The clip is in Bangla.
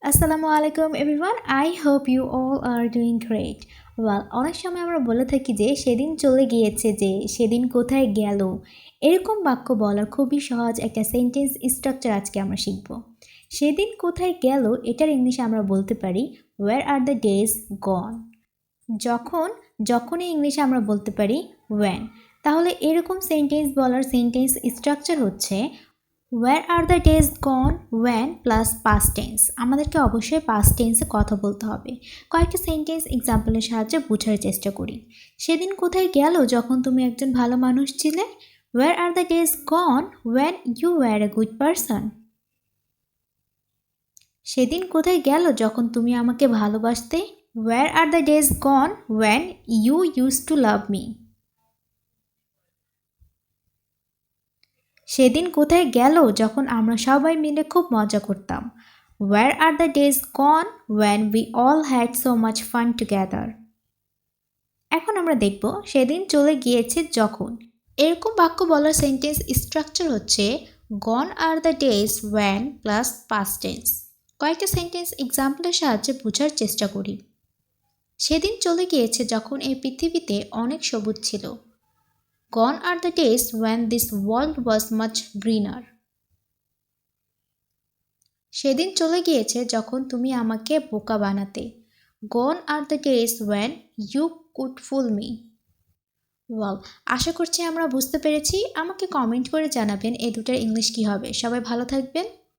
আসসালামু আলাইকুম everyone, I hope you all are doing great. অনেক সময় আমরা বলে থাকি যে সেদিন চলে গিয়েছে, যে সেদিন কোথায় গেল। এরকম বাক্য বলার খুবই সহজ একটা সেন্টেন্স স্ট্রাকচার আজকে আমরা শিখব। সেদিন কোথায় গেল এটার ইংলিশে আমরা বলতে পারি ওয়্যার আর দ্য ডেজ গন। যখনই ইংলিশে আমরা বলতে পারি ওয়েন। তাহলে এরকম সেন্টেন্স বলার সেন্টেন্স স্ট্রাকচার হচ্ছে where are the days gone when plus past tense. আমাদেরকে অবশ্যই পাস্ট টেন্সে কথা বলতে হবে। কয়েকটা সেন্টেন্স এক্সাম্পলের সাহায্যে বোঝার চেষ্টা করি। সেদিন কোথায় গেল যখন তুমি একজন ভালো মানুষ ছিলে? Where are the days gone when you were a good person. সেদিন কোথায় গেল যখন তুমি আমাকে ভালোবাসতে? Where are the days gone when you use to love me. সেদিন কোথায় গেল যখন আমরা সবাই মিলে খুব মজা করতাম? Where are the days gone when we all had so much fun together? এখন আমরা দেখব সেদিন চলে গিয়েছে যখন। এরকম বাক্য বলার সেন্টেন্স স্ট্রাকচার হচ্ছে gone are the days when plus past tense। কয়েকটা সেন্টেন্স এক্সাম্পলের সাহায্যে বোঝার চেষ্টা করি। সেদিন চলে গিয়েছে যখন এই পৃথিবীতে অনেক সবুজ ছিল। Gone are the days when this world was much greener. সেদিন চলে গিয়েছে যখন তুমি আমাকে বোকা বানাতে। Gone are the days when you could fool me. আশা করছি আমরা বুঝতে পেরেছি। আমাকে কমেন্ট করে জানাবেন এই দুটার ইংলিশ কী হবে। সবাই ভালো থাকবেন।